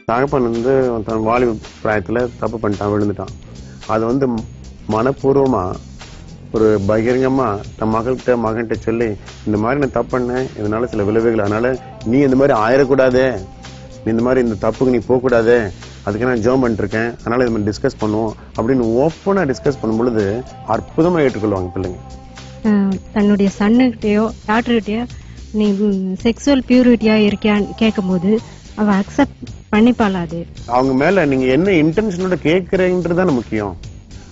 தகப்பன் தன் வாலிப பிராயத்தில் தப்பு பண்ணிட்டான், விழுந்துட்டான். அது மனப்பூர்வமா ஒரு பகிரங்கமா தன் மகன்கிட்ட சொல்லி, இந்த மாதிரி நான் தப்பு பண்ணேன், இதனால சில விளைவுகள், அதனால நீ இந்த மாதிரி ஆயிடக்கூடாதே, நீ இந்த மாதிரி இந்த தப்புக்கு நீ போகக்கூடாதே, அதுக்கு நான் ஜெபம் பண்ணிருக்கேன், அதனால இது மாதிரி டிஸ்கஸ் பண்ணுவோம் அப்படின்னு ஓப்பனா டிஸ்கஸ் பண்ணும் பொழுது அற்புதமா ஏற்றுக்கொள்வாங்க பிள்ளைங்க. தன்னுடைய சன்னுகிட்டயோ டாக்டர்கிட்டயோ நீ செக்ஸுவல் பியூரிட்டியா இருக்கியான்னு கேட்கும் போது அவ அக்செப்ட் பண்ணிப்பாளாது. அவங்க மேல நீங்க என்ன இன்டென்ஷனோட கேட்கறீங்கன்றதுதான் முக்கியம்.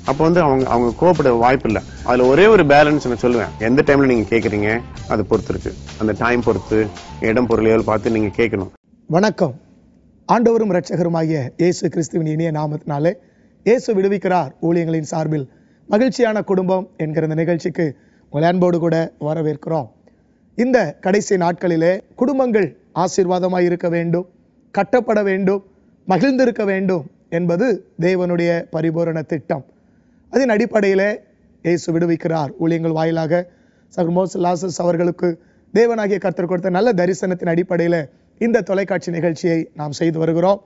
அப்ப அவங்க கோபப்பட வாய்ப்பு இல்லை. அதுல ஒரே ஒரு பேலன்ஸ் நான் சொல்லுவேன், எந்த டைம்ல நீங்க கேட்கறீங்க அதை பொறுத்து இருக்கு. அந்த டைம் பொறுத்து, இடம் பொருளையால் பார்த்து நீங்க கேட்கணும். வணக்கம். ஆண்டவரும் இரட்சகருமாகிய இயேசு கிறிஸ்துவின் இனிய நாமத்தினாலே இயேசு விடுவிக்கிறார் ஊழியங்களின் சார்பில் மகிழ்ச்சியான குடும்பம் என்கிற இந்த நிகழ்ச்சிக்கு உங்கள் அன்போடு கூட வரவேற்கிறோம். இந்த கடைசி நாட்களிலே குடும்பங்கள் ஆசீர்வாதமாய் இருக்க வேண்டும், கட்டப்பட வேண்டும், மகிழ்ந்திருக்க வேண்டும் என்பது தேவனுடைய பரிபூரண திட்டம். அதன் அடிப்படையிலே இயேசு விடுவிக்கிறார் ஊழியங்கள் வாயிலாக சகோதரர் மோசஸ் லாசஸ் அவர்களுக்கு தேவனாகிய கர்த்தர் கொடுத்த நல்ல தரிசனத்தின் அடிப்படையில் இந்த தொலைக்காட்சி நிகழ்ச்சியை நாம் செய்து வருகிறோம்.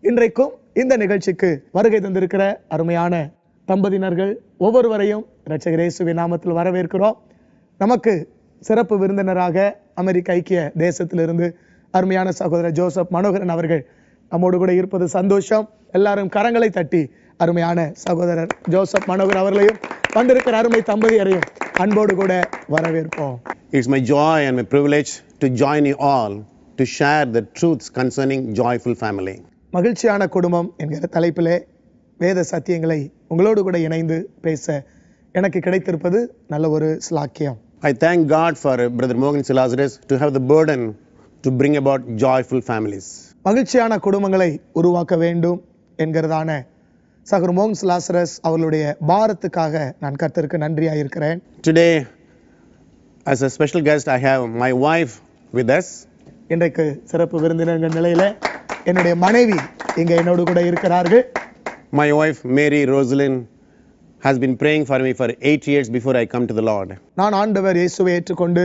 இன்றைக்கும் இந்த நிகழ்ச்சிக்கு வருகை தந்திருக்கிற அருமையான தம்பதியினர்கள் ஒவ்வொருவரையும் இரட்சகர் இயேசுவின் நாமத்தில் வரவேற்கிறோம். நமக்கு சிறப்பு விருந்தினராக அமெரிக்க ஐக்கிய தேசத்திலிருந்து அருமையான சகோதரர் ஜோசப் மனோகரன் அவர்கள் நம்மோடு கூட இருப்பது சந்தோஷம். எல்லாரும் கரங்களை தட்டி அருமையான சகோதரர் ஜோசப் மனோகர் அவர்களையும் வந்திருக்கிற அருமை தம்பதியரையும் அன்போடு கூட வரவேற்போம். It's my joy and my privilege to join you all to share the truths concerning joyful family. மகிழ்ச்சியான குடும்பம் என்கிற தலைப்பிலே வேத சத்தியங்களை உங்களோடு கூட இணைந்து பேச எனக்கு கிடைத்திருப்பது நல்ல ஒரு ஸ்லாக்கியம். I thank God for Brother Morgan Lazarus to have the burden to bring about joyful families. மகிழ்ச்சியான குடும்பங்களை உருவாக்க வேண்டும் என்கிறதான சகோதரர் மோகன் லாசரஸ் அவர்களுடைய பாரத்துக்காக நான் கர்த்தருக்கு நன்றியாக இருக்கிறேன். Today as a special guest I have my wife with us. இன்றைக்கு சிறப்பு விருந்தினர் நிலையில என்னுடைய மனைவி இங்க என்னோடு கூட இருக்கிறார்கள். My wife Mary Rosalind has been praying for me for 8 years before I come to the Lord. நான் ஆண்டவர் இயேசுவை ஏற்றுக்கொண்டு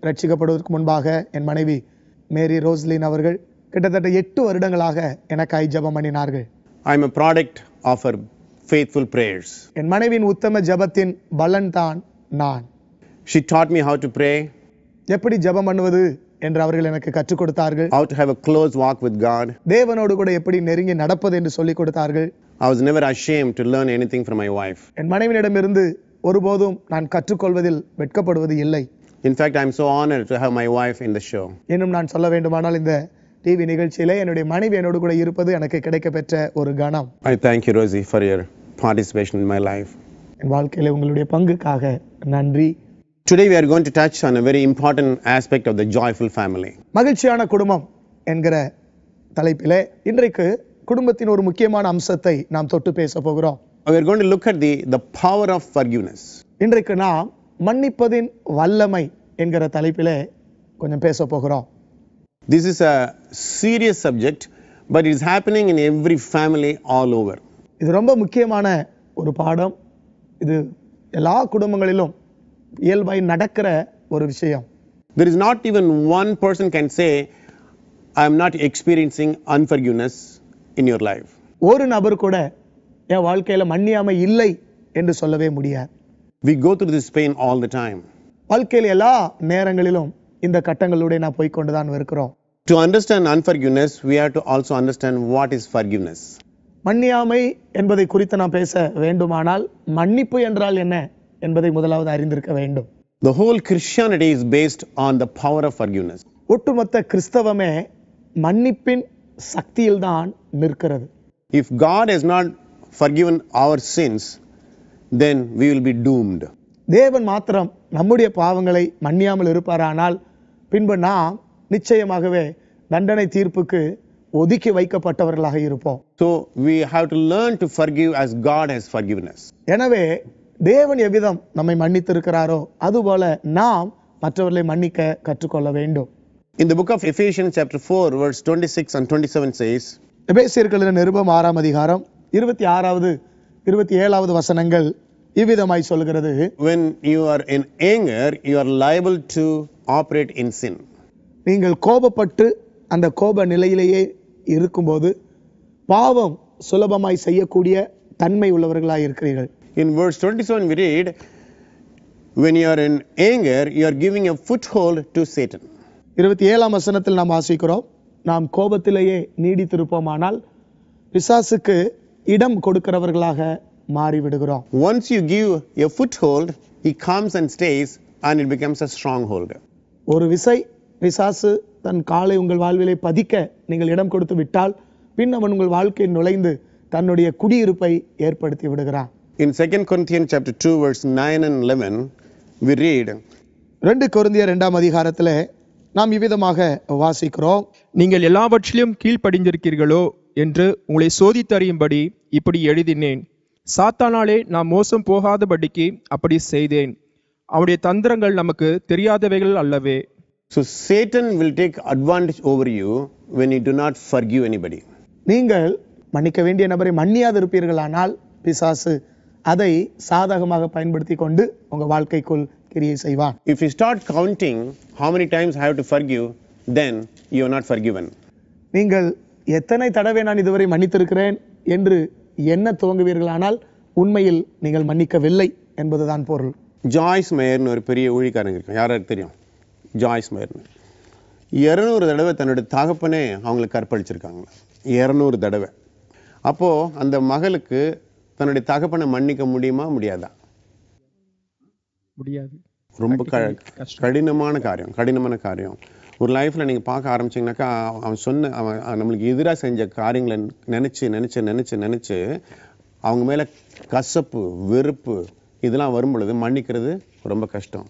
ரட்சிக்கப்படுவதற்கு முன்பாக என் மனைவி மேரி ரோஸ்லின் அவர்கள் கிட்டத்தட்ட 8 வருடங்களாக எனக்காய் ஜெபம் பண்ணினார்கள். I am a product of her faithful prayers. என் மனைவியின் உத்தம ஜெபத்தின் பலன் தான் நான். She taught me how to pray, எப்படி ஜெபம் பண்ணுவது என்று அவர்கள் எனக்கு கற்றுக் கொடுத்தார்கள். how to have a close walk with God. தேவனோடு கூட எப்படி நெருங்கி நடப்பது என்று சொல்லிக் கொடுத்தார்கள். I was never ashamed to learn anything from my wife. என் மனைவியிடமிருந்து ஒருபோதும் நான் கற்றுக்கொள்வதில் வெட்கப்படுவது இல்லை. In fact, I am so honored to have my wife in the show. இன்னும் நான் சொல்ல வேண்டுமானால் இந்த டிவி நிகழ்ச்சியிலே என்னுடைய மனைவி என்னோடு கூட இருப்பது எனக்கு கிடைக்கப்பெற்ற ஒரு கணம். I thank you, Rosie, for your participation in my life. என் வாழ்க்கையில உங்களுடைய பங்குக்காக நன்றி. Today we are going to touch on a very important aspect of the joyful family. மகிழ்ச்சியான குடும்பம் என்கிற தலைப்பிலே இன்றைக்கு குடும்பத்தின் ஒரு முக்கியமான அம்சத்தை நாம் தொட்டு பேச போகிறோம். We are going to look at the power of forgiveness. இன்றைக்கு நாம் மன்னிப்பதின் வல்லமை என்கிற தலைப்பிலே கொஞ்சம் பேச போகிறோம். This is a serious subject, but it is happening in every family all over. இது ரொம்ப முக்கியமான ஒரு பாடம். இது எல்லா குடும்பங்களிலும் இயல்பாய் நடக்கிற ஒரு விஷயம். There is not even one person can say, I am not experiencing unforgiveness in your life. ஒரு நபர் கூட என் வாழ்க்கையில மன்னியாமை இல்லை என்று சொல்லவே முடியாது. We go through this pain all the time. வாழ்க்கையில எல்லா நேரங்களிலும் இந்த கட்டங்களோட நான் போய் கொண்டுதான் இருக்கிறோம். To understand unforgiveness, we have to also understand what is forgiveness. மன்னியாமை என்பதை குறித்து நாம் பேச வேண்டுமானால் மன்னிப்பு என்றால் என்ன என்பதை முதலாவது அறிந்திருக்க வேண்டும். The whole Christianity is based on the power of forgiveness. ஒட்டுமொத்த கிறிஸ்தவமே மன்னிப்பின் சக்தியில் தான் நிற்கிறது. If God has not forgiven our sins, then we will be doomed. தேவன் மாத்திரம் நம்முடைய பாவங்களை மன்னியாமல் இருப்பாரானால் பின்பு நாம் நிச்சயமாகவே தண்டனை தீர்ப்புக்கு ஒதுக்கி வைக்கப்பட்டவர்களாக இருப்போம். So we have to learn to forgive as God has forgiven us. எனவே தேவன் எவ்விதம் நம்மை மன்னித்திருக்கிறாரோ அதுபோல நாம் மற்றவர்களை மன்னிக்க கற்றுக்கொள்ள வேண்டும். In the book of Ephesians chapter 4 verse 26 and 27 says, எபேசியர்களின் நிருபம் 6ஆம் அதிகாரம் 26வது 27வது வசனங்கள் இவ்விதமாய் சொல்கிறது. When you are in anger, you are liable to operate in sin. நீங்கள் கோபப்பட்டு அந்த கோப நிலையிலேயே இருக்கும்போது பாவம் சுலபமாய் செய்யக்கூடிய தன்மை உள்ளவர்களாய் இருக்கிறீர்கள். In verse 27 we read, when you are in anger, you are giving a foothold to Satan. 27ஆம் வசனத்தில் நாம் வாசிக்கிறோம், நாம் கோபத்திலேயே நீடித்திருப்போமானால் பிசாசுக்கு இடம் கொடுக்கிறவர்களாக மாறிவிடுகிறோம். Once you give a foothold, he comes and stays and it becomes a stronghold. ஒரு விசை பிசாசு தன் காலை உங்கள் வாழ்விலே பதிக்க நீங்கள் இடம் கொடுத்து விட்டால் பின் அவன் உங்கள் வாழ்க்கையில் நுழைந்து தன்னுடைய குடியிருப்பை ஏற்படுத்தி விடுகிறான். In 2 Corinthians chapter 2 verse 9 and 11 we read, 2 கொரிந்தியர் 2ஆம் அதிகாரத்திலே நாம் இவ்விதமாக வாசிக்கிறோம், நீங்கள் எல்லாவற்றிலும் கீழ்ப்படிந்திருக்கிறீர்களோ என்று உங்களை சோதித்தறியும்படி இப்படி எழுதினேன். சாத்தானாலே நாம் மோசம் போகாதபடிக்கு அப்படி செய்தேன். அவருடைய தந்திரங்கள் நமக்கு தெரியாதவைகள் அல்லவே. so Satan will take advantage over you when you do not forgive anybody. நீங்கள் மன்னிக்க வேண்டிய நபரை மன்னியாதிருப்பீர்களானால் பிசாசு அதை சாதகமாக பயன்படுத்தி கொண்டு உங்க வாழ்க்கைக்குள் கிரியை செய்வான். If you start counting how many times I have to forgive, then you are not forgiven. நீங்கள் எத்தனை தடவை நான் இதுவரை மன்னித்திருக்கிறேன் என்று எண்ண துவங்குவீர்களானால் உண்மையில் நீங்கள் மன்னிக்கவில்லை என்பதுதான் பொருள். ஜாய்ஸ் மேயர்னு ஒரு பெரிய ஊழிக்காரங்க இருக்காங்க, யாராருக்கு தெரியும்? ஜாய்ஸ் மேயர்னு 200 தடவை தன்னுடைய தகப்பனே அவங்களுக்கு கற்பழிச்சிருக்காங்க. 200 தடவை. அப்போ அந்த மகளுக்கு தன்னுடைய தகப்பனை மன்னிக்க முடியுமா முடியாதா? முடியாது. ரொம்ப கடினமான காரியம். ஒரு லைஃப்ல நீங்க பார்க்க ஆரம்பிச்சீங்கன்னாக்கா அவன் நம்மளுக்கு எதிராக செஞ்ச காரியங்களை நினைச்சு அவங்க மேல கசப்பு, வெறுப்பு இதெல்லாம் வரும் பொழுது மன்னிக்கிறது ரொம்ப கஷ்டம்.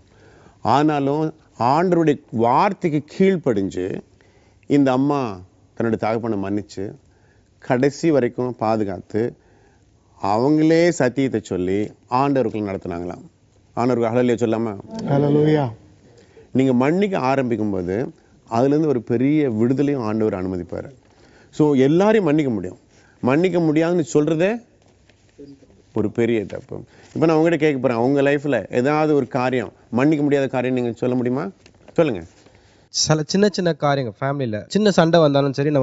ஆனாலும் ஆண்டவருடைய வார்த்தைக்கு கீழ்ப்படிஞ்சு இந்த அம்மா தன்னுடைய தகப்பனை மன்னிச்சு கடைசி வரைக்கும் பாதுகாத்து அவங்களே சத்தியத்தை சொல்லி ஆண்டவர்கள் நடத்தினாங்களாம். ஆண்டவர்கள் ஹல்லேலூயா சொல்லாமா? ஹல்லேலூயா. நீங்க மன்னிக்க ஆரம்பிக்கும் போது அதுல இருந்து ஒரு பெரிய விடுதலையும் ஆண்டவர் அனுமதிப்பாரு. ஸோ எல்லாரையும் மன்னிக்க முடியாதுன்னு சொல்றதே ஒரு பெரிய தப்பு. இப்போ நான் உங்ககிட்ட கேட்க போறேன், உங்க லைஃப்ல ஏதாவது ஒரு காரியம் மன்னிக்க முடியாத காரியம் நீங்க சொல்ல முடியுமா? சொல்லுங்க. சில சின்ன காரியங்கள் ஃபேமிலியில் சின்ன சண்டை வந்தாலும் சரி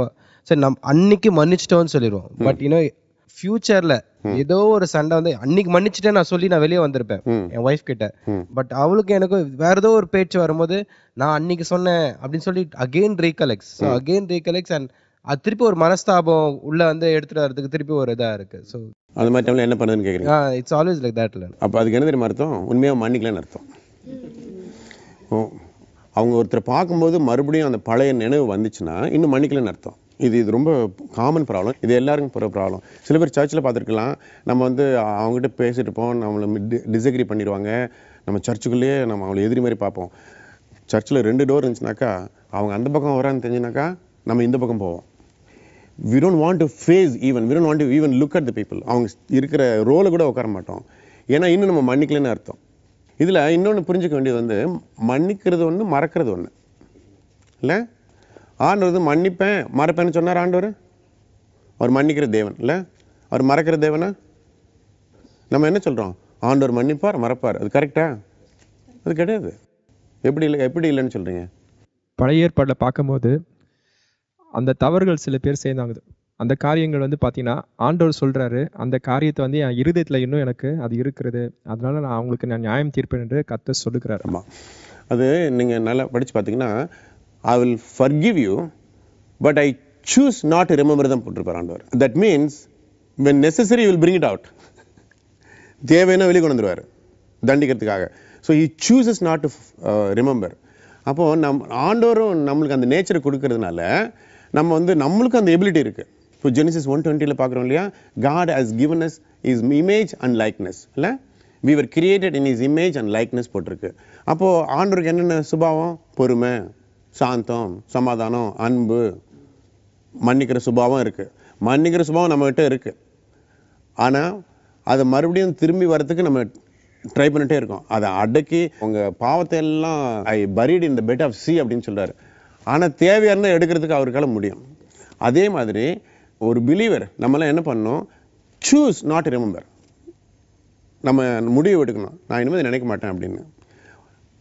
நம்ம அன்னைக்கு மன்னிச்சிட்டோம்னு சொல்லிடுவோம். பட் ஃபியூச்சர்ல ஏதோ ஒரு சண்டை வந்து அன்னைக்கு மன்னிச்சுட்டேன் நான் சொல்லி நான் வெளியே வந்திருப்பேன் என் ஒய்ஃப் கிட்ட. பட் அவளுக்கு எனக்கு வேற ஏதோ ஒரு பேச்சு வரும்போது நான் அன்னைக்கு சொன்னேன் அப்படின்னு சொல்லி அகெயின் ரீகலெக்ட்ஸ் அண்ட் அது திருப்பி ஒரு மனஸ்தாபம் உள்ள வந்து எடுத்துட்டு வரதுக்கு திருப்பி ஒரு இதா இருக்கு. ஸோ அந்த மாதிரி டைம்ல என்ன பண்ணுதுன்னு கேக்குறீங்க? It's always like that. அப்போ அதுக்கு என்ன தெரியுமா அர்த்தம்? உண்மையாக மன்னிக்கலன்னு அர்த்தம். அவங்க ஒருத்தரை பார்க்கும்போது மறுபடியும் அந்த பழைய நினைவு வந்துச்சுன்னா இன்னும் மன்னிக்கலன்னு அர்த்தம். இது ரொம்ப காமன் ப்ராப்ளம். இது எல்லாருக்கும் போகிற ப்ராப்ளம். சில பேர் சர்ச்சில் பார்த்துருக்கலாம், நம்ம வந்து அவங்ககிட்ட பேசிட்டு இருப்போம், நம்மளை டிஸ்அக்ரி பண்ணிடுவாங்க, நம்ம சர்ச்சுக்குள்ளேயே நம்ம அவங்களை எதிரி மாதிரி பார்ப்போம். சர்ச்சில் 2 டோர் இருந்துச்சுனாக்கா அவங்க அந்த பக்கம் வரான்னு தெரிஞ்சுனாக்கா நம்ம இந்த பக்கம் போவோம். we don't want to face even, we don't want to even look at the people. அவங்க இருக்கிற ரோலை கூட உட்கார மாட்டோம். ஏன்னா இன்னும் நம்ம மன்னிக்கலன்னு அர்த்தம். இதில் இன்னொன்று புரிஞ்சுக்க வேண்டியது வந்து மன்னிக்கிறது ஒன்று, மறக்கிறது ஒன்று இல்லை. ஆண்டவர் மன்னிப்பேன் மறப்பேன்னு சொன்னார் ஆண்டவர். அவர் மன்னிக்கிற தேவன் இல்லை, அவர் மறக்கிற தேவனா? நம்ம என்ன சொல்கிறோம்? ஆண்டவர் மன்னிப்பார் மறப்பார். அது கரெக்டா? அது கிடையாது. எப்படி இல்லைன்னு சொல்கிறீங்க? பழைய ஏற்பாட்டில் பார்க்கும்போது அந்த தவறுகள் சில பேர் செய்தாங்க. அந்த காரியங்கள் வந்து பார்த்தீங்கன்னா ஆண்டவர் சொல்கிறாரு, அந்த காரியத்தை வந்து என் இருதயத்தில் இன்னும் எனக்கு அது இருக்கிறது, அதனால நான் அவங்களுக்கு நான் நியாயம் தீர்ப்பேன் என்று கர்த்தர் சொல்லுகிறார். ஆமாம், அது நீங்கள் நல்லா படித்து பார்த்தீங்கன்னா I will forgive you but I choose not to remember them போட்டிருப்பார் ஆண்டவர். That means when necessary you will bring it out. தேவையான வெளியே கொண்டு வந்துருவார் தண்டிக்கிறதுக்காக. So he chooses not to remember. அப்போது ஆண்டவரும் நம்மளுக்கு அந்த நேச்சரை கொடுக்கறதுனால நம்ம வந்து நம்மளுக்கு அந்த எபிலிட்டி இருக்குது. இப்போ ஜெனிசிஸ் 1:20 பார்க்குறோம் இல்லையா, God has given us his image and likeness இல்லை, we were created in his image and likeness போட்டிருக்கு. அப்போது ஆண்டவருக்கு என்னென்ன சுபாவம்? பொறுமை, சாந்தம், சமாதானம், அன்பு, மன்னிக்கிற சுபாவம் இருக்குது. மன்னிக்கிற சுபாவம் நம்மகிட்ட இருக்குது. ஆனால் அதை மறுபடியும் திரும்பி வரத்துக்கு நம்ம ட்ரை பண்ணிட்டே இருக்கோம். அதை அடக்கி உங்கள் பாவத்தை எல்லாம் I buried in the bed of sea அப்படின்னு சொல்கிறாரு. ஆனால் தேவையான எடுக்கிறதுக்கு அவருக்கால முடியும். அதே மாதிரி ஒரு பிலீவர் நம்மளாம் என்ன பண்ணணும்? Choose not remember. நம்ம முடிவு எடுக்கணும், நான் இனிமேல் நினைக்க மாட்டேன் அப்படின்னு.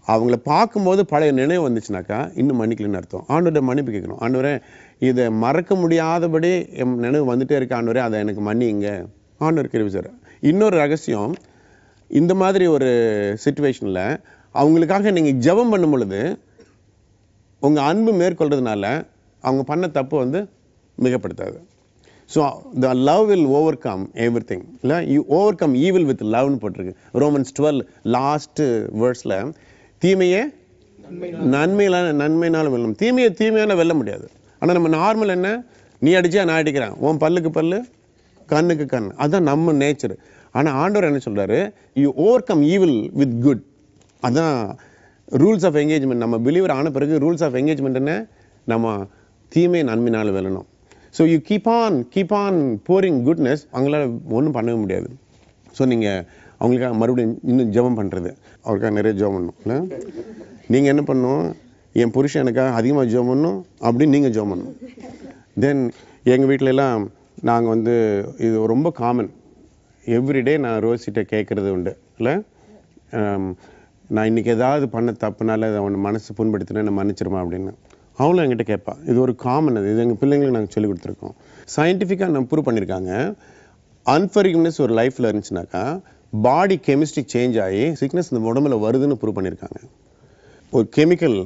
அவங்கள பார்க்கும்போது பழைய நினைவு வந்துச்சுனாக்கா இன்னும் மன்னிக்கலன்னு அர்த்தம். ஆண்டவரை மன்னிப்பு கேட்கணும். ஆண்டவரே இதை மறக்க முடியாதபடி என் நினைவு வந்துட்டே இருக்க ஆண்டவரே, அதை எனக்கு மன்னிங்க. ஆண்டவர் கிருபை செய்றார். இன்னொரு ரகசியம், இந்த மாதிரி ஒரு சிச்சுவேஷனில் அவங்களுக்காக நீங்கள் ஜெபம் பண்ணும் பொழுது உங்கள் அன்பு மேற்கொள்றதுனால அவங்க பண்ண தப்பு வந்து மிகப்படுத்தாது. So the love will overcome everything. இல்லை, you overcome evil with லவ்னு போட்டிருக்கு. ரோமன்ஸ் 12 லாஸ்ட் வேர்ட்ஸில் தீமையே நன்மையினாலும் வெல்லும். தீமையை தீமையான வெல்ல முடியாது. ஆனால் நம்ம நார்மல் என்ன, நீ அடிச்சா நான் அடிக்கிறேன், உன் பல்லுக்கு பல்லு கண்ணுக்கு கண், அதுதான் நம்ம நேச்சர். ஆனால் ஆண்டவர் என்ன சொல்கிறாரு, you overcome evil with good. அதுதான் ரூல்ஸ் ஆஃப் என்கேஜ்மெண்ட். நம்ம பிலீவர் ஆன பிறகு ரூல்ஸ் ஆஃப் என்கேஜ்மெண்ட் என்ன, நம்ம தீமை நன்மையினால் வெல்லணும். So you keep on pouring goodness. அவங்களால ஒன்றும் பண்ணவே முடியாது. ஸோ நீங்கள் அவங்களுக்காக மறுபடியும் இன்னும் ஜெபம் பண்ணுறது, அவருக்காக நிறைய ஜெபம் பண்ணணும். இல்லை, நீங்கள் என்ன பண்ணணும், என் புருஷன் எனக்காக அதிகமாக ஜெபம் பண்ணணும் அப்படின்னு நீங்கள் ஜெபம் பண்ணணும். தென் எங்கள் வீட்டிலலாம் நாங்கள் வந்து இது ரொம்ப காமன், எவ்ரிடே நான் ரோசிட்ட கேட்குறது உண்டு. இல்லை, நான் இன்றைக்கி ஏதாவது பண்ண தப்புனால அவனை மனசு புண்படுத்தினா என்ன மன்னிச்சிருமா அப்படின்னு அவளும் என்கிட்ட கேட்பா. இது ஒரு காமன். இது எங்கள் பிள்ளைங்களுக்கு நாங்கள் சொல்லிக் கொடுத்துருக்கோம். சயின்டிஃபிக்காக நம்ம ப்ரூவ் பண்ணியிருக்காங்க, அன்ஃபர்கிவ்னஸ் ஒரு லைஃப்பில் இருந்துச்சுனாக்கா பாடி கெமிஸ்ட்ரி சேஞ்ச் ஆகி சிக்னஸ் இந்த உடம்புல வருதுன்னு ப்ரூவ் பண்ணியிருக்காங்க. ஒரு கெமிக்கல்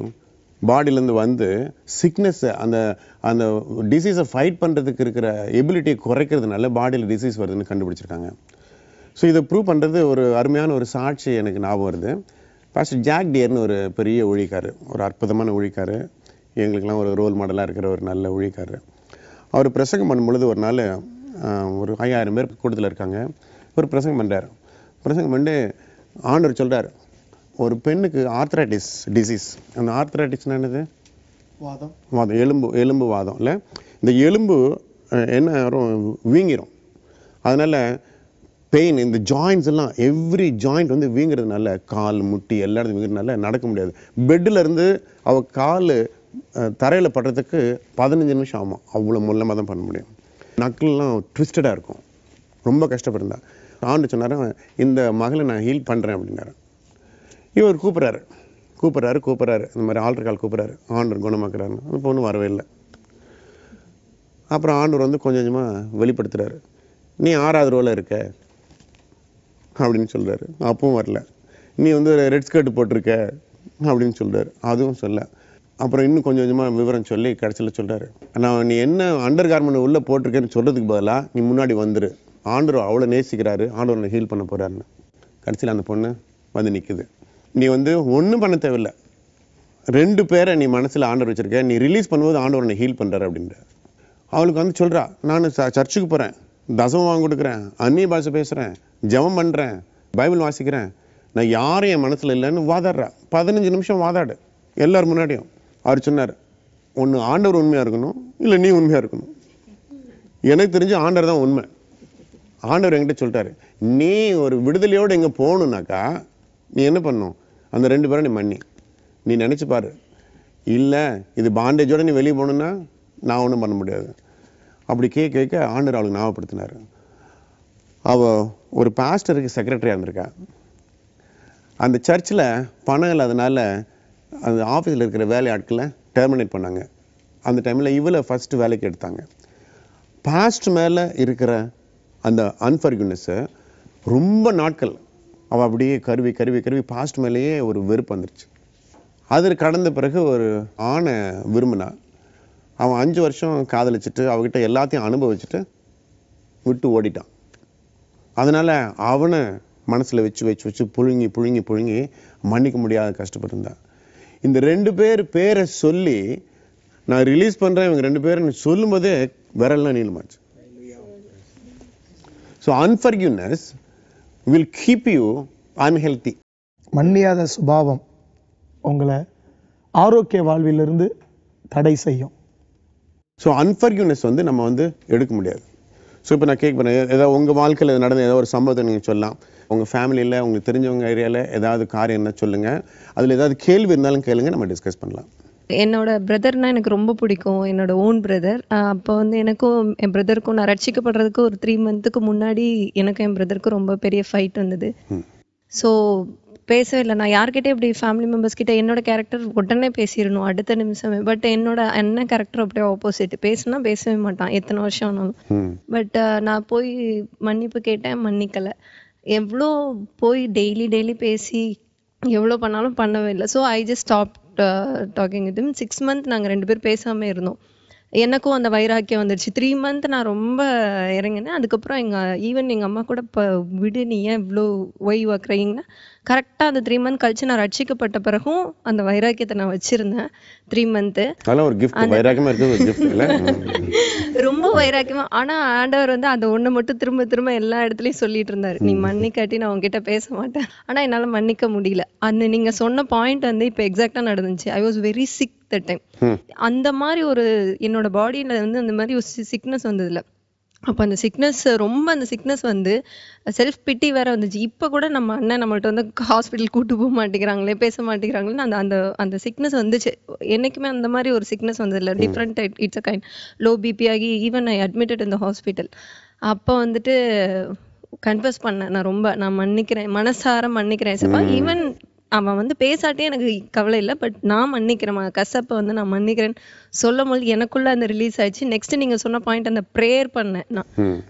பாடியிலேருந்து வந்து சிக்னஸ் அந்த அந்த டிசீஸை ஃபைட் பண்ணுறதுக்கு இருக்கிற எபிலிட்டியை குறைக்கிறதுனால பாடியில் டிசீஸ் வருதுன்னு கண்டுபிடிச்சிருக்காங்க. ஸோ இதை ப்ரூவ் பண்ணுறது ஒரு அருமையான ஒரு சாட்சி எனக்கு ஞாபகம் வருது. பாஸ்டர் ஜாக் டியர்னு ஒரு பெரிய ஊழியக்காரர், ஒரு அற்புதமான ஊழியக்காரர், எங்களுக்கெல்லாம் ஒரு ரோல் மாடலாக இருக்கிற ஒரு நல்ல ஊழியக்காரர். அவர் பிரசங்கம் பண்ணும்பொழுது ஒரு நாள் ஒரு 5000 பேர் கூட்டத்தில் இருக்காங்க. ஒரு பிரசங்கம் பண்ணுறார். பிரசங்கம் பண்ணி ஆண்டவர் சொல்கிறார், ஒரு பெண்ணுக்கு ஆர்த்ரைட்டிஸ் டிசீஸ். அந்த ஆர்த்ரைட்டிஸ்னா என்னது, வாதம், எலும்பு வாதம். இல்லை, இந்த எலும்பு என்ன ஆகும், வீங்கிரும். அதனால் பெயின், இந்த ஜாயின்ஸ் எல்லாம் எவ்ரி ஜாயிண்ட் வந்து வீங்கிறதுனால, கால் முட்டி எல்லா இடத்தும் வீங்கிறதுனால நடக்க முடியாது. பெட்டில் இருந்து அவள் கால் தரையில் படுறதுக்கு 15 நிமிஷம் ஆகும். அவ்வளோ மூலமாக தான் பண்ண முடியும். நக்கல்லாம் ட்விஸ்டடாக இருக்கும். ரொம்ப கஷ்டப்பட்டிருந்தா. ஆண்டு சொன்னார், இந்த மகளை நான் ஹீல் பண்ணுறேன் அப்படின்னாரு. இவர் கூப்பிட்றாரு இந்த மாதிரி ஆல்டர் கால் கூப்பிட்றாரு, ஆண்டவர் குணமாக்குறாருன்னு. அந்த பொண்ணு வரவே இல்லை. அப்புறம் ஆண்டவர் வந்து கொஞ்சம் கொஞ்சமாக வெளிப்படுத்துகிறாரு, நீ 6வது ரோவில் இருக்க அப்படின்னு சொல்கிறாரு. அப்பவும் வரல. நீ வந்து ரெட் ஸ்கர்ட் போட்டிருக்க அப்படின்னு சொல்கிறாரு. அதுவும் சொல்ல. அப்புறம் இன்னும் கொஞ்சம் கொஞ்சமாக விவரம் சொல்லி கடைசியில் சொல்கிறாரு, நான் நீ என்ன அண்டர் கார்மெண்ட் உள்ளே போட்டிருக்கேன்னு சொல்கிறதுக்கு பதிலாக நீ முன்னாடி வந்துரு, ஆண்டவர் அவ்வளோ நேசிக்கிறாரு, ஆண்டவர் ஹீல் பண்ண போகிறாருன்னு. கடைசியில் அந்த பொண்ணு வந்து நிற்குது. நீ வந்து ஒன்றும் பண்ண தேவையில்லை, 2 பேரை நீ மனசில் ஆண்டவர் வச்சுருக்க, நீ ரிலீஸ் பண்ணும்போது ஆண்டவர் ஹீல் பண்ணுறாரு அப்படின்ற. அவளுக்கு வந்து சொல்கிறா, நான் சர்ச்சுக்கு போகிறேன், தசமம் வாங்கி கொடுக்குறேன், அந்நிய பாஷை பேசுகிறேன், ஜெபம் பண்ணுறேன், பைபிள் வாசிக்கிறேன், நான் யாரும் என் மனசில் இல்லைன்னு வாதாடுறா. 15 நிமிஷம் வாதாடு எல்லோரும் முன்னாடியும். அவர் சொன்னார், ஒன்று ஆண்டவர் உண்மையாக இருக்கணும், இல்லை நீ உண்மையாக இருக்கணும். எனக்கு தெரிஞ்சு ஆண்டவர் தான் உண்மை. ஆண்டவர் என்கிட்ட சொல்லிட்டாரு, நீ ஒரு விடுதலையோடு எங்கே போகணுன்னாக்கா நீ என்ன பண்ணணும், அந்த 2 பேரை நீ மன்னி. நீ நினச்சி பாரு, இல்லை இது பாண்டேஜோடு நீ வெளியே போகணுன்னா நான் ஒன்றும் பண்ண முடியாது. அப்படி கேட்க ஆண்டவர் அவளுக்கு ஞாபகப்படுத்தினார். அவள் ஒரு பாஸ்டருக்கு செக்ரட்டரியாக இருந்திருக்கா. அந்த சர்ச்சில் பணம் இல்லாதனால அந்த ஆஃபீஸில் இருக்கிற வேலை ஆட்களை டெர்மினேட் பண்ணாங்க. அந்த டைமில் இவளை ஃபஸ்ட்டு வேலைக்கு எடுத்தாங்க. பாஸ்ட் மேலே இருக்கிற அந்த அன்ஃபர்கிவ்னஸ்ஸை ரொம்ப நாட்கள் அவள் அப்படியே கருவி பாஸ்ட் மேலேயே ஒரு வெறுப்பு வந்துருச்சு. அது கடந்த பிறகு ஒரு ஆணை விரும்பினா. அவன் 5 வருஷம் காதலிச்சுட்டு அவகிட்ட எல்லாத்தையும் அனுபவிச்சுட்டு விட்டு ஓடிட்டான். அதனால் அவனை மனசில் வச்சு புழுங்கி மன்னிக்க முடியாத கஷ்டப்பட்டிருந்தான். இந்த 2 பேர் பேரை சொல்லி நான் ரிலீஸ் பண்ணுறேன், இவங்க 2 பேரும் சொல்லும்போதே விரல்லாம் நீளமாச்சு. So unforgiveness will keep you unhealthy. மன்னியாத சுபாவம் உங்களை ஆரோக்கிய வாழ்விலிருந்து தடை செய்யும். ஸோ அன்ஃபர்கிவ்னஸ் வந்து நம்ம வந்து எடுக்க முடியாது. ஸோ இப்போ நான் கேட்க போகிறேன், ஏதாவது உங்கள் வாழ்க்கையில் நடந்த ஏதாவது ஒரு சம்பவத்தை நீங்கள் சொல்லலாம். உங்கள் ஃபேமிலியில் உங்களுக்கு தெரிஞ்சவங்க ஏரியாவில் ஏதாவது காரியம் என்ன சொல்லுங்கள். அதில் ஏதாவது கேள்வி இருந்தாலும் கேளுங்க, நம்ம டிஸ்கஸ் பண்ணலாம். என்னோட பிரதர்னா எனக்கு ரொம்ப பிடிக்கும், என்னோட ஓன் பிரதர். அப்போ வந்து எனக்கும் என் பிரதருக்கும், நான் ரட்சிக்கப்படுறதுக்கு ஒரு 3 மந்த்துக்கு முன்னாடி எனக்கும் என் பிரதருக்கும் ரொம்ப பெரிய ஃபைட் வந்தது. ஸோ பேசவே இல்லை. நான் யார்கிட்டயும் இப்படி ஃபேமிலி மெம்பர்ஸ் கிட்ட என்னோட கேரக்டர் உடனே பேசிடணும் அடுத்த நிமிஷமே. பட் என்னோட அண்ணன் கேரக்டர் அப்படியே ஆப்போசிட். பேசுனா பேசவே மாட்டான் எத்தனை வருஷம் ஆனாலும். பட் நான் போய் மன்னிப்பு கேட்டேன், மன்னிக்கல. எவ்வளோ போய் டெய்லி பேசி எவ்வளோ பண்ணாலும் பண்ணவே இல்லை. So I just stop talking with him. 6 months நாங்கள் 2 பேரும் பேசாமல் இருந்தோம். எனக்கும் அந்த வைராக்கியம் வந்துடுச்சு. 3 months நான் ரொம்ப இறங்கினேன். அதுக்கப்புறம் எங்கள் அம்மா கூட இப்போ விடு, நீ ஏன் இவ்வளோ ஒய் வாக்குறீங்கன்னா, கரெக்டாக அந்த 3 months கழிச்சு நான் ரட்சிக்கப்பட்ட பிறகும் அந்த வைராக்கியத்தை நான் வச்சிருந்தேன் 3 months. அதெல்லாம் ஒரு gift, வைராக்கியமா இருக்குது ஒரு gift இல்ல. ரொம்ப வைராக்கியமா. ஆனா ஆண்டவர் வந்து அந்த ஒண்ணு மட்டும் திரும்ப திரும்ப எல்லா இடத்துலயும் சொல்லிட்டு இருந்தாரு, நீ மன்னிக்காட்டி நான் உங்ககிட்ட பேச மாட்டேன். ஆனா என்னால மன்னிக்க முடியல. அந்த நீங்க சொன்ன பாயிண்ட் வந்து இப்ப எக்ஸாக்டா நடந்துச்சு. I was very sick that time. அந்த மாதிரி ஒரு என்னோட பாடியில வந்து அந்த மாதிரி ஒரு சிக்னஸ் வந்ததுல, அப்போ அந்த சிக்னஸ் வந்து செல்ஃப் பிட்டி வேற வந்துச்சு. இப்போ கூட நம்ம அண்ணன் நம்மள்ட்ட வந்து ஹாஸ்பிட்டல் கூட்டு போக மாட்டேங்கிறாங்களே, பேச மாட்டேங்கிறாங்களேன்னு அந்த அந்த சிக்னஸ் வந்துச்சு. என்னைக்குமே அந்த மாதிரி ஒரு சிக்னஸ் வந்ததில்லை. Different it's a kind low BP ஆகி even I admitted in the hospital. அப்போ வந்துட்டு கன்ஃபஸ் பண்ணேன், நான் மன்னிக்கிறேன், மனசார மன்னிக்கிறேன். ஈவன் அவன் வந்து பேசாட்டே எனக்கு கவலை இல்லை, பட் நான் மன்னிக்கிறேன், கசப்பை வந்து நான் மன்னிக்கிறேன்னு சொல்லும் போது எனக்குள்ள அந்த ரிலீஸ் ஆயிடுச்சு. நெக்ஸ்ட் நீங்க சொன்ன பாயிண்ட், அந்த ப்ரேயர் பண்ணேன்.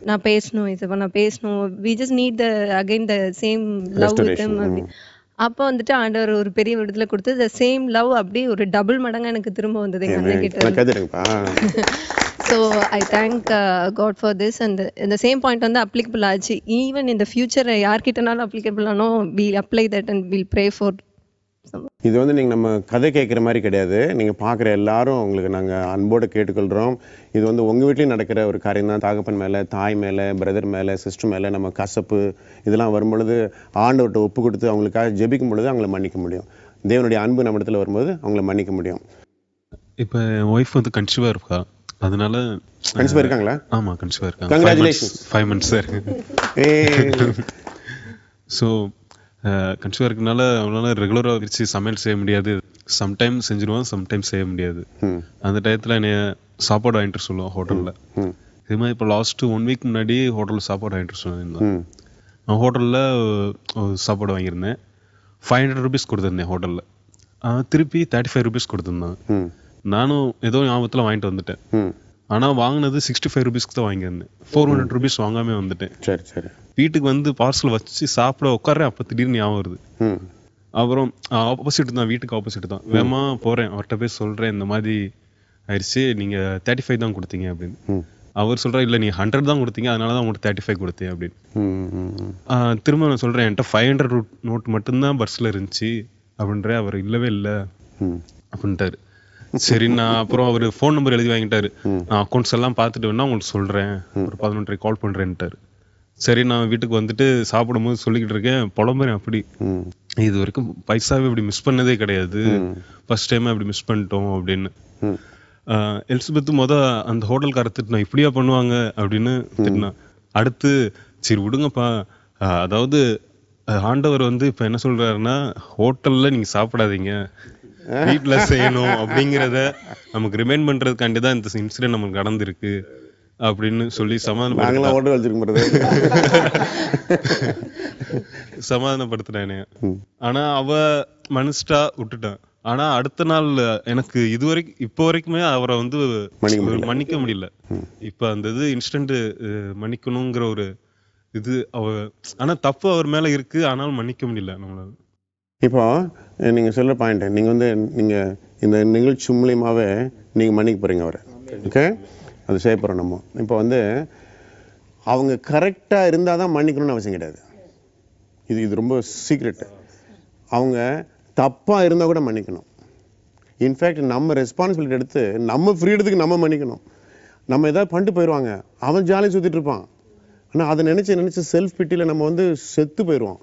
நான் பேசணும், நான் பேசணும், we just need the again the same love with him அப்படி. அப்போ வந்துட்டு ஆண்டவர் ஒரு பெரிய விடுதலை கொடுத்து த சேம் லவ் அப்படி ஒரு டபுள் மடங்கா எனக்கு திரும்ப வந்தது எங்க அண்ணன் கிட்ட. So I thank God for this. And இந்த சேம் பாயிண்ட் வந்து அப்ளிகபிள் ஆச்சு. ஈவன் இந்த ஃபியூச்சர் யார்கிட்டனாலும் அப்ளிகபிள் ஆனோ, will apply that and will pray for. இது வந்து நீங்கள் நம்ம கதை கேட்குற மாதிரி கிடையாது. நீங்கள் பார்க்குற எல்லாரும் உங்களுக்கு நாங்கள் அன்போடு கேட்டுக்கொள்கிறோம். இது வந்து உங்கள் வீட்லேயும் நடக்கிற ஒரு காரியம் தான். தகப்பன் மேலே, தாய் மேலே, பிரதர் மேலே, சிஸ்டர் மேலே நம்ம கசப்பு இதெல்லாம் வரும்பொழுது ஆண்டவர்கிட்ட ஒப்பு கொடுத்து அவங்களுக்காக ஜெபிக்கும் பொழுது அவங்கள மன்னிக்க முடியும். தேவனுடைய அன்பு நம்ம இடத்துல வரும்போது அவங்கள மன்னிக்க முடியும். இப்போ என் ஒய்ஃப் வந்து கன்சீவாக இருக்கா, அதனால கன்சீவாக இருக்காங்களா? ஆமாம், கன்சீவாக இருக்காங்க. கங்க்ராச்சுலேஷன்ஸ். 5 months sir. ஸோ கன்சீவாக இருக்கனால அவனால ரெகுலராக வச்சு சமையல் செய்ய முடியாது. சம்டைம் செஞ்சுருவான், சம்டைம் செய்ய முடியாது. அந்த டயத்தில் என்னை சாப்பாடு வாங்கிட்டு சொல்லுவான் ஹோட்டலில். இது மாதிரி இப்போ லாஸ்ட்டு 1 week முன்னாடி ஹோட்டலில் சாப்பாடு வாங்கிட்டு சொல்லியிருந்தேன். நான் ஹோட்டலில் சாப்பாடு வாங்கியிருந்தேன். 500 rupees கொடுத்துருந்தேன் ஹோட்டலில். திருப்பி 35 rupees கொடுத்துருந்தான். நானும் ஏதோ ஞாபகத்தில் வாங்கிட்டு வந்துட்டேன். ஆனால் வாங்கினது 65 rupeesக்கு தான் வாங்கியிருந்தேன். 400 rupees வாங்காமல் வந்துட்டேன். சரி சரி. வீட்டுக்கு வந்து பார்சல் வச்சு சாப்பிட உட்காரேன், அப்போ திடீர்னு ஞாபகம் வருது. அப்புறம் ஆப்போசிட் தான், வீட்டுக்கு ஆப்போசிட் தான். வேமா போகிறேன், அவர்கிட்ட போய் சொல்கிறேன், இந்த மாதிரி ஆயிடுச்சு, நீங்கள் 35 தான் கொடுத்தீங்க அப்படின்னு. அவர் சொல்கிறார், இல்லை நீங்கள் 100 தான் கொடுத்தீங்க, அதனால தான் உங்களுக்கு 35 கொடுத்தேன் அப்படின்னு. திரும்ப நான் சொல்கிறேன், என்கிட்ட 500 note மட்டும்தான் பர்ஸில் இருந்துச்சு அப்படின்ற. அவர் இல்லவே இல்லை அப்படின்ட்டாரு. சரி, நான் அப்புறம் அவர் ஃபோன் நம்பர் எழுதி வாங்கிட்டாரு. நான் அக்கௌண்ட்ஸ் எல்லாம் பார்த்துட்டு வேணா உங்களுக்கு சொல்கிறேன், ஒரு 11:30 கால் பண்ணுறேன்ட்டாரு. சரி, நான் வீட்டுக்கு வந்துட்டு சாப்பிடும்போது சொல்லிக்கிட்டு இருக்கேன், புலம்புறேன். அப்படி இது வரைக்கும் பைசாவே இப்படி மிஸ் பண்ணதே கிடையாது, ஃபர்ஸ்ட் டைம் அப்படி மிஸ் பண்ணிட்டோம் அப்படின்னு. எலிசபெத் அந்த ஹோட்டல்கார திட்டினா, இப்படியா பண்ணுவாங்க அப்படின்னு திட்டினா. அடுத்து சரி விடுங்கப்பா, அதாவது ஆண்டவர் வந்து இப்போ என்ன சொல்றாருன்னா, ஹோட்டலில் நீங்கள் சாப்பிடாதீங்க, வீட்டில் செய்யணும் அப்படிங்கிறத நமக்கு ரிமைண்ட் பண்ணுறதுக்காண்டி தான் இந்த இன்சிடென்ட் நமக்கு நடந்திருக்கு அப்படின்னு சொல்லி சமாதானப்படுத்தினேன். ஆனா அவ மனுஷா விட்டுட்டான். ஆனா அடுத்த நாள் எனக்கு இப்போ வரைக்குமே அவரை வந்து மன்னிக்க முடியல. இப்ப அந்த இது இன்ஸ்டன்ட் மன்னிக்கணுங்கிற ஒரு இது ஆனா தப்பு அவர் மேல இருக்கு, ஆனாலும் மன்னிக்க முடியல நம்மளால. இப்போ நீங்க சொல்ற பாயிண்ட், நீங்க இந்த நிகழ்ச்சி மூலியமாவே நீங்க மன்னிக்க போறீங்க அவரை. ஓகே, அது செய்ய போகிறோம் நம்ம. இப்போ வந்து அவங்க கரெக்டாக இருந்தால் தான் மன்னிக்கணும்னு அவசியம் கிடையாது. இது ரொம்ப சீக்ரெட்டு. அவங்க தப்பாக இருந்தால் கூட மன்னிக்கணும். இன்ஃபேக்ட் நம்ம ரெஸ்பான்சிபிலிட்டி எடுத்து நம்ம ஃப்ரீடத்துக்கு நம்ம மன்னிக்கணும். நம்ம எதாவது பண்ணிட்டு போயிடுவாங்க, அவன் ஜாலியாக சுற்றிட்டு இருப்பான். ஆனால் அதை நினச்சி செல்ஃப் பிட்டியில் நம்ம வந்து செத்து போயிடுவோம்.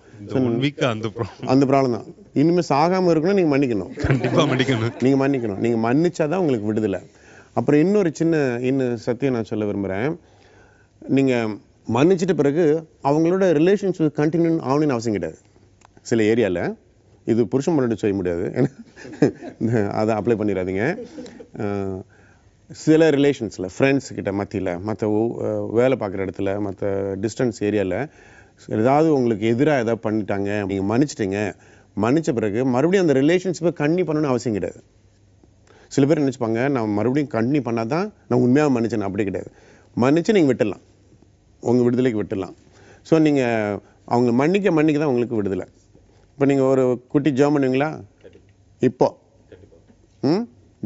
அந்த ப்ராப்ளம் தான். இனிமேல் சாகாமல் இருக்கணும், நீங்கள் மன்னிக்கணும். கண்டிப்பாக மன்னிக்கணும். நீங்கள் மன்னிக்கணும். நீங்கள் மன்னிச்சாதான் உங்களுக்கு விடுதலை. அப்புறம் இன்னொரு சத்தியம் நான் சொல்ல விரும்புகிறேன். நீங்கள் மன்னிச்சிட்ட பிறகு அவங்களோட ரிலேஷன்ஷிப் கண்டினியூ ஆகணும்னு அவசியம் கிடையாது. சில ஏரியாவில் இது புருஷன் முன்னாடி செய்ய முடியாது, அதை அப்ளை பண்ணிடாதீங்க. சில ரிலேஷன்ஸில் ஃப்ரெண்ட்ஸ் கிட்ட மத்தியில், மற்ற வேலை பார்க்குற இடத்துல, மற்ற டிஸ்டன்ஸ் ஏரியாவில் ஏதாவது உங்களுக்கு எதிராக எதாவது பண்ணிட்டாங்க, நீங்கள் மன்னிச்சிட்டிங்க, மன்னிச்ச பிறகு மறுபடியும் அந்த ரிலேஷன்ஷிப்பை கண்ணி பண்ணணும்னு அவசியம் கிடையாது. சில பேர் நினச்சிப்பாங்க நான் மறுபடியும் கண்ணி பண்ணால் தான் நான் உண்மையாக மன்னிச்சேன். அப்படி கிடையாது. மன்னிச்சு நீங்கள் விட்டுடலாம், உங்கள் விடுதலைக்கு விட்டுடலாம். ஸோ நீங்கள் அவங்க மன்னிக்க தான் உங்களுக்கு விடுதலை. இப்போ நீங்கள் ஒரு குட்டி ஜாம் பண்ணுவீங்களா? இப்போ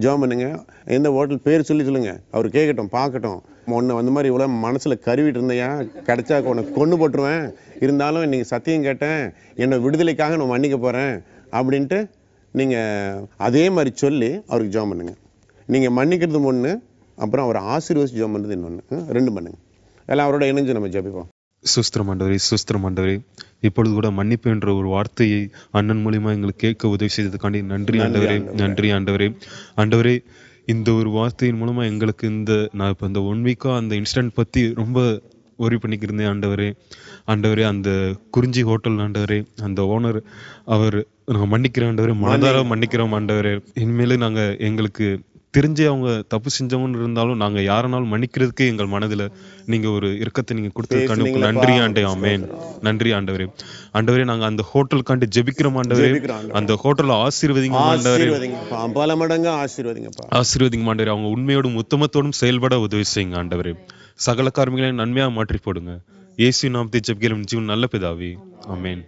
ஜாம் பண்ணுங்க. எந்த ஹோட்டல் பேர் சொல்லுங்கள், அவர் கேட்கட்டும், பார்க்கட்டும். ஒன்று அந்த மாதிரி இவ்வளோ மனசில் கருவிட்டு இருந்தையா, கிடைச்சா உன்னை கொண்டு போட்டுருவேன், இருந்தாலும் நீங்கள் சத்தியம் கேட்டேன், என்னை விடுதலைக்காக நான் மன்னிக்க போகிறேன் அப்படின்ட்டு நீங்கள் அதே மாதிரி சொல்லி அவருக்கு ஜாம் பண்ணுங்கள். நீங்கள் மன்னிக்கிறது ஒன்று, அப்புறம் அவர் ஆசீர்வதிச்சு ஜாம் பண்ணுறது இன்னொன்று. ரெண்டும் பண்ணுங்க. எல்லாம் அவரோட இணைஞ்சு நம்ம ஜெபிப்போம். சுஸ்திரம் ஆண்டவரே, சுஸ்திரம் ஆண்டவரே. இப்பொழுது கூட மன்னிப்பு என்ற ஒரு வார்த்தையை அண்ணன் மூலியமா எங்களுக்கு கேட்க உதவி செய்ததுக்காண்டி நன்றி ஆண்டவரே, நன்றி ஆண்டவரே. ஆண்டவரே, இந்த ஒரு வார்த்தையின் மூலமா எங்களுக்கு நான் இப்போ இந்த 1 வீக்கா அந்த இன்சிடென்ட் பத்தி ரொம்ப ஒரி பண்ணிக்கிருந்தேன் ஆண்டவரே. ஆண்டவரே, அந்த குறிஞ்சி ஹோட்டல் ஆண்டவரே, அந்த ஓனர் அவர் நாங்கள் மன்னிக்கிறோம் ஆண்டவரே, மனதார மன்னிக்கிறோம் ஆண்டவரே. இனிமேல் நாங்கள் எங்களுக்கு தெரிஞ்சு அவங்க தப்பு செஞ்சவங்கன்னு இருந்தாலும் நாங்கள் யாரனாலும் மன்னிக்கிறதுக்கே எங்கள் மனதில் நீங்கள் ஒரு இறக்கத்தை நீங்கள் கொடுத்ததுக்காண்டி நன்றி ஆண்டே. ஆமேன். நன்றி ஆண்டவரே. ஆண்டவரே, நாங்கள் அந்த ஹோட்டலுக்காண்டி ஜெபிக்கிறோம் ஆண்டவரே. அந்த ஹோட்டலை ஆசீர்வதிங்க ஆண்டவரே, பல மடங்கு ஆசீர்வதிங்க ஆண்டவரே. அவங்க உண்மையோடும் உத்தமத்தோடும் செயல்பட உதவி செய்யுங்க ஆண்டவரே. சகல காரியங்களையும் நன்மையாக மாற்றி போடுங்க. இயேசு நாமத்தை ஜெபிக்கிறோம் ஜீவன் நல்ல பிதாவே. ஆமேன்.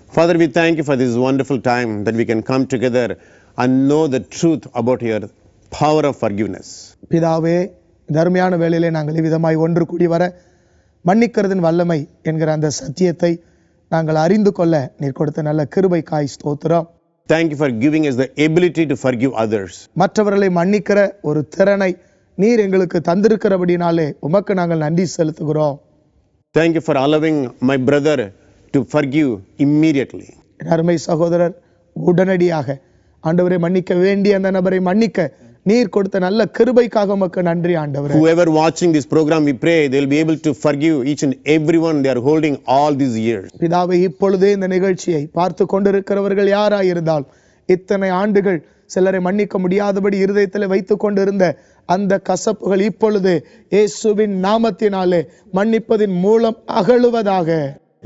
Father, we thank you for this wonderful time that we can come together and know the truth about your power of forgiveness. பிதாவே, தர்மையான வேளையிலே நாங்கள் இவ்விதமாய் ஒன்று கூடி வர மன்னிக்கிறதின் வல்லமை என்கிற அந்த சத்தியத்தை நாங்கள் அறிந்து கொள்ள நீர் கொடுத்த நல்ல கிருபைக்காய் ஸ்தோத்திரம். Thank you for giving us the ability to forgive others. மற்றவர்களை மன்னிக்கிற ஒரு திறனை நீர் எங்களுக்கு தந்திருக்கிறபடினாலே உமக்கு நாங்கள் நன்றி செலுத்துகிறோம். Thank you for allowing my brother to forgive immediately. அருமை சகோதரர் உடனடியாக ஆண்டவரை மன்னிக்க வேண்டிய அந்த நபரை மன்னிக்க நீர் கொடுத்த நல்ல கிருபைக்காக உமக்கு நன்றி ஆண்டவரே. Whoever watching this program, we pray they'll be able to forgive each and everyone they are holding all these years. பிதாவே, இப்பொழுதே இந்த நிகழ்ச்சியை பார்த்து கொண்டிருக்கிறவர்கள் யாராய் இருந்தால் இத்தனை ஆண்டுகள் சிலரை மன்னிக்க முடியாதபடி இருதயத்தில் வைத்துக் கொண்டிருந்த அந்த கசப்புகள் இப்பொழுது இயேசுவின் நாமத்தினாலே மன்னிப்பதின் மூலம் அகலுவதாக.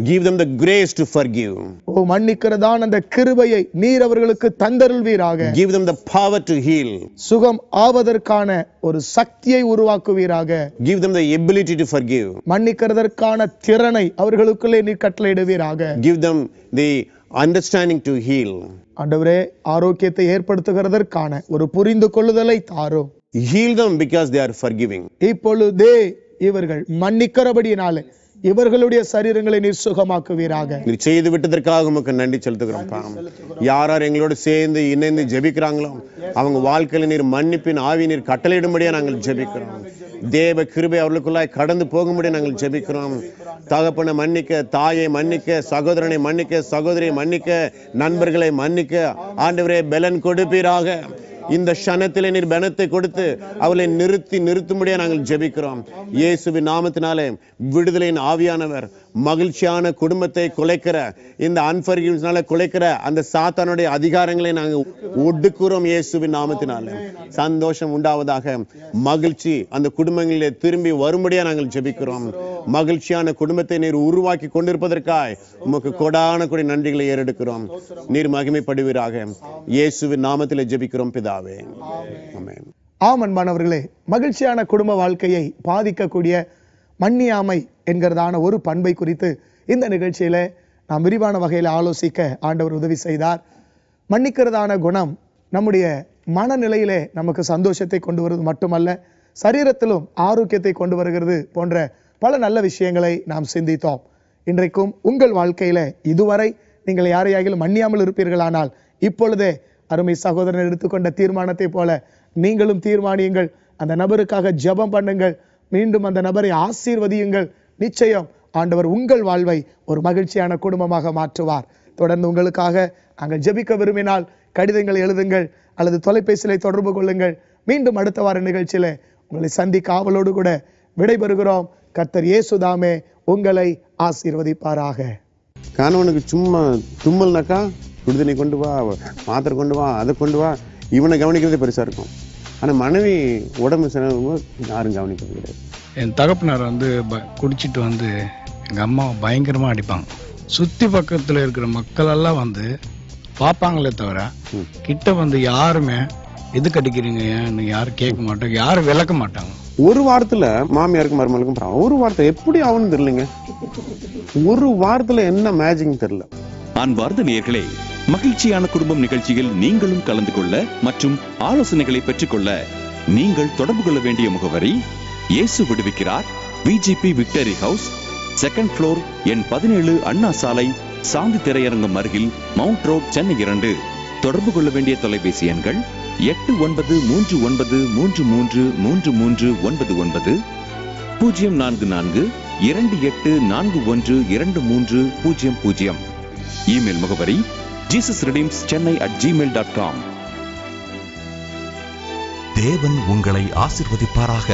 Give them the grace to forgive. ஓ, மன்னிக்கிறதான அந்த கிருபையை நீர் அவர்களுக்கு தந்தருள்வீராக. Give them the power to heal. சுகம் ஆவதற்கான ஒரு சக்தியை உருவாக்குவீராக. Give them the ability to forgive. மன்னிக்கிறதற்கான திறனை அவர்களுக்குள்ளே நீர் கட்டளையிடுவீராக. Give them the understanding to heal. ஆண்டவரே, ஆரோக்கியத்தை ஏற்படுத்துகிறதற்கான ஒரு புரிந்து கொள்ளுதலை தாரும். Heal them because they are forgiving. இப்பொழுதே இவர்கள் மன்னிக்கிறபடியினாலே இவர்களுடைய சரீரங்களை நீர் சுகமாக்குவீராக. நீர் செய்து விட்டதற்காக உமக்கு நன்றி செலுத்துகிறோம். யார் யார் எங்களோடு சேர்ந்து இணைந்து ஜெபிக்கிறாங்களோ அவங்க வாழ்க்கையில நீர் மன்னிப்பின் ஆவி நீர் கட்டளையிடும்படியா நாங்கள் ஜெபிக்கிறோம். தேவ கிருபை அவர்களுக்குள்ளாய் கடந்து போகும்படியா நாங்கள் ஜெபிக்கிறோம். தகப்பனை மன்னிக்க, தாயை மன்னிக்க, சகோதரனை மன்னிக்க, சகோதரியை மன்னிக்க, நண்பர்களை மன்னிக்க ஆண்டவரே பலன் கொடுப்பீராக. இந்த க்ஷணத்திலே நீர் பலத்தை கொடுத்து அவளை நிறுத்தும்படியா நாங்கள் ஜெபிக்கிறோம். இயேசுவின் நாமத்தினாலே விடுதலையின் ஆவியானவர் மகிழ்ச்சியான குடும்பத்தை குலைக்கிற இந்த அன்ஃபர்கிவ்னஸ்னால குலைக்கிற அந்த சாத்தானுடைய அதிகாரங்களை நாங்கள் ஒடுக்குறோம். இயேசுவின் நாமத்தினாலே சந்தோஷம் உண்டாவதாக. மகிழ்ச்சி அந்த குடும்பங்களிலே திரும்பி வரும்படியா நாங்கள் ஜெபிக்கிறோம். மகிழ்ச்சியான குடும்பத்தை நீர் உருவாக்கி கொண்டிருப்பதற்காய் உமக்கு கொடான கொடி நன்றிகளை ஏறெடுக்கிறோம். நீர் மகிமைப்படுவீராக. இயேசுவின் நாமத்திலே ஜெபிக்கிறோம் பிதாவே. ஆமென். அன்பானவர்களே, மகிழ்ச்சியான குடும்ப வாழ்க்கையை பாதிக்கக்கூடிய மன்னியாமை என்கிறதான ஒரு பண்பை குறித்து இந்த நிகழ்ச்சியில நாம் விரிவான வகையில் ஆலோசிக்க ஆண்டவர் உதவி செய்தார். மன்னிக்கிறதான குணம் நம்முடைய மனநிலையிலே நமக்கு சந்தோஷத்தை கொண்டு வருவது மட்டுமல்ல, சரீரத்திலும் ஆரோக்கியத்தை கொண்டு வருகிறது போன்ற பல நல்ல விஷயங்களை நாம் சிந்தித்தோம். இன்றைக்கும் உங்கள் வாழ்க்கையில இதுவரை நீங்கள் யாரையாகிலும் மன்னியாமல் இருப்பீர்களானால் இப்பொழுதே அருமை சகோதரன் எடுத்துக்கொண்ட தீர்மானத்தை போல நீங்களும் தீர்மானியுங்கள். அந்த நபருக்காக ஜெபம் பண்ணுங்கள். மீண்டும் அந்த நபரை ஆசீர்வதியுங்கள். நிச்சயம் ஆண்டவர் உங்கள் வாழ்வை ஒரு மகிழ்ச்சியான குடும்பமாக மாற்றுவார். தொடர்ந்து உங்களுக்காக நாங்கள் ஜெபிக்க விரும்பினால் கடிதங்களை எழுதுங்கள் அல்லது தொலைபேசியிலே தொடர்பு கொள்ளுங்கள். மீண்டும் அடுத்த வார நிகழ்ச்சியில உங்களை சந்திக்க ஆவலோடு கூட விடைபெறுகிறோம். கர்த்தர் இயேசுதாமே உங்களை ஆசீர்வதிப்பாராக. கணவனுக்கு சும்மா தும்மல்னாக்கா விடுதலை கொண்டு வா, மாத்திரை கொண்டு வா, அதை கொண்டு வா, இவனை கவனிக்கிறதே பெருசா இருக்கும். ஆனா மனைவி உடம்பு சரியாகும்போது யாரும் கவனிக்கிறது கிடையாது. என் தகப்பனார் குடிச்சிட்டு எங்கள் அம்மாவை பயங்கரமாக அடிப்பாங்க. சுற்றி பக்கத்தில் இருக்கிற மக்கள் எல்லாம் பார்ப்பாங்களே தவிர கிட்ட வந்து யாருமே எது கட்டிக்கிறீங்க ஏன்னு யாரும் கேட்க மாட்டாங்க, யாரும் விளக்க மாட்டாங்க. ஒரு வாரத்துல மாமியாருக்கும் மருமகளுக்கும் ஒரு வார்த்தை எப்படி ஆகும்னு தெரியலங்க. ஒரு வாரத்துல என்ன மேஜிக் தெரியல. அன்பார்ந்த நேயர்களே, மகிழ்ச்சியான குடும்பம் நிகழ்ச்சியில் நீங்களும் கலந்து கொள்ள மற்றும் ஆலோசனைகளை பெற்றுக்கொள்ள நீங்கள் தொடர்பு கொள்ள வேண்டிய முகவரி இயேசு விடுவிக்கிறார், VGP victory house, 2nd floor, எண் 17, அண்ணா சாலை, சாந்தி திரையரங்கம் அருகில், மவுண்ட் ரோட், சென்னை 2. தொடர்பு கொள்ள வேண்டிய தொலைபேசி எண்கள் 8939333399, 04428412300. இமெயில் முகவரி jesusredeemschennai@gmail.com. தேவன் உங்களை ஆசீர்வதிப்பாராக.